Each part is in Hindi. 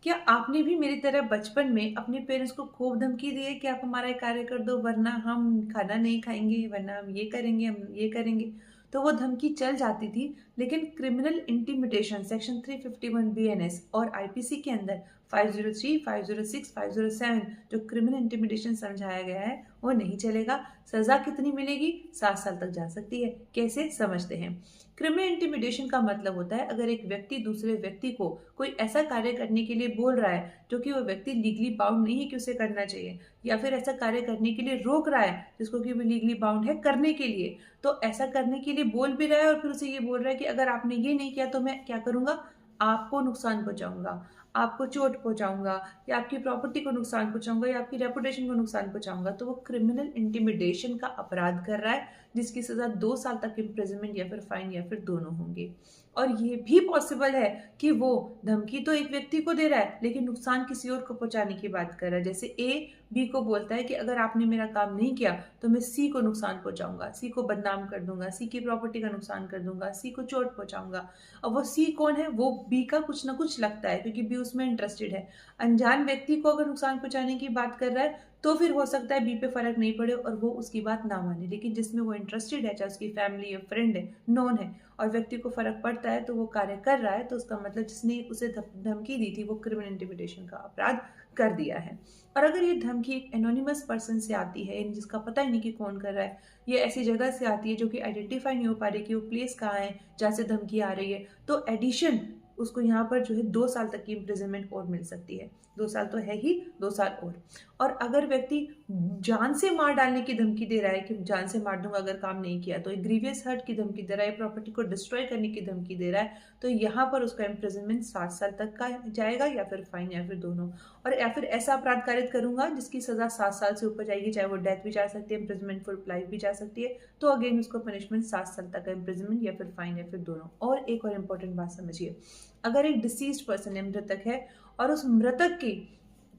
क्या आपने भी मेरी तरह बचपन में अपने पेरेंट्स को खूब धमकी दी है कि आप हमारा ये कार्य कर दो वरना हम खाना नहीं खाएँगे, वरना हम ये करेंगे, हम ये करेंगे। तो वो धमकी चल जाती थी, लेकिन क्रिमिनल इंटिमिडेशन सेक्शन 351 बीएनएस और आईपीसी के अंदर 503, 506, 507 जो क्रिमिनल इंटिमिडेशन समझाया गया है, वो नहीं चलेगा। सज़ा कितनी मिलेगी? 7 साल तक जा सकती है। कैसे? समझते हैं। क्रिमिनल इंटिमिडेशन का मतलब होता है अगर एक व्यक्ति दूसरे व्यक्ति को कोई ऐसा कार्य करने के लिए बोल रहा है जो कि वो व्यक्ति लीगली बाउंड नहीं है कि उसे करना चाहिए, या फिर ऐसा कार्य करने के लिए रोक रहा है जिसको कि वो लीगली बाउंड है करने के लिए, तो ऐसा करने के लिए बोल भी रहा है और फिर उसे ये बोल रहा है कि अगर आपने ये नहीं किया तो मैं क्या करूंगा, आपको नुकसान पहुंचाऊंगा, आपको चोट पहुंचाऊंगा, या आपकी प्रॉपर्टी को नुकसान पहुंचाऊंगा, या आपकी रेपुटेशन को नुकसान पहुंचाऊंगा, तो वो क्रिमिनल इंटिमिडेशन का अपराध कर रहा है, जिसकी सजा 2 साल तक इम्प्रिजनमेंट या फिर फाइन या फिर दोनों होंगे। और ये भी पॉसिबल है कि वो धमकी तो एक व्यक्ति को दे रहा है लेकिन नुकसान किसी और को पहुंचाने की बात कर रहा है। जैसे ए बी को बोलता है कि अगर आपने मेरा काम नहीं किया तो मैं सी को नुकसान पहुंचाऊंगा, सी को बदनाम कर दूंगा, सी की प्रॉपर्टी का नुकसान कर दूंगा, सी को चोट पहुंचाऊंगा। अब वो सी कौन है? वो बी का कुछ ना कुछ लगता है क्योंकि बी उसमें इंटरेस्टेड है। अनजान व्यक्ति को अगर नुकसान पहुंचाने की बात कर रहा है तो फिर हो सकता है बी पे फर्क नहीं पड़े और वो उसकी बात ना माने, लेकिन जिसमें वो इंटरेस्टेड है, चाहे उसकी फैमिली है, फ्रेंड है, नोन है, और व्यक्ति को फर्क पड़ता है तो वो कार्य कर रहा है, तो उसका मतलब जिसने उसे धमकी दी थी वो क्रिमिनल इंटिमिडेशन का अपराध कर दिया है। और अगर ये धमकी एक एनोनिमस पर्सन से आती है, यानी जिसका पता ही नहीं कि कौन कर रहा है, ये ऐसी जगह से आती है जो कि आइडेंटिफाई नहीं हो पा रही कि वो प्लेस कहाँ है जहाँ से धमकी आ रही है, तो एडिशन उसको यहाँ पर जो है 2 साल तक की इम्प्रिजनमेंट और मिल सकती है। 2 साल तो है ही, 2 साल और अगर व्यक्ति जान से मार डालने की धमकी दे रहा है कि जान से मार दूंगा अगर काम नहीं किया, तो एक ग्रीवियस हर्ट की धमकी दे रहा है, प्रॉपर्टी को डिस्ट्रॉय करने की धमकी दे रहा है, तो यहाँ पर उसका इम्प्रिजनमेंट 7 साल तक का जाएगा या फिर फाइन या फिर दोनों। और या फिर ऐसा अपराध कारित करूंगा जिसकी सजा 7 साल से ऊपर जाएगी, चाहे वो डेथ भी जा सकती है, इम्प्रिजनमेंट फॉर लाइफ भी जा सकती है, तो अगेन उसको पनिशमेंट 7 साल तक का इम्प्रिजनमेंट या फिर फाइन या फिर दोनों। और एक और इम्पोर्टेंट बात समझिए, अगर एक डिसीज्ड पर्सन है, मृतक है, और उस मृतक की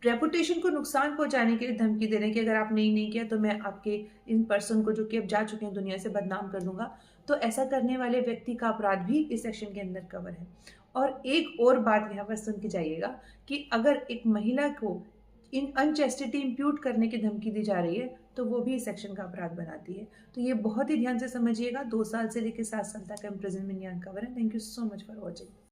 रेपुटेशन को नुकसान पहुंचाने के लिए धमकी दे रहे हैं कि अगर आपने ये नहीं किया तो मैं आपके इन पर्सन को जो कि अब जा चुके हैं दुनिया से बदनाम कर दूंगा, तो ऐसा करने वाले व्यक्ति का अपराध भी इस सेक्शन के अंदर कवर है। और एक और बात यहाँ पर सुन के जाइएगा कि अगर एक महिला को इन अनचेस्टिटी इंप्यूट करने की धमकी दी जा रही है तो वो भी इस सेक्शन का अपराध बनाती है। तो ये बहुत ही ध्यान से समझिएगा, 2 साल से लेकर 7 साल तक इम्प्रिजनमेंट यहाँ कवर है। Thank you so much for watching.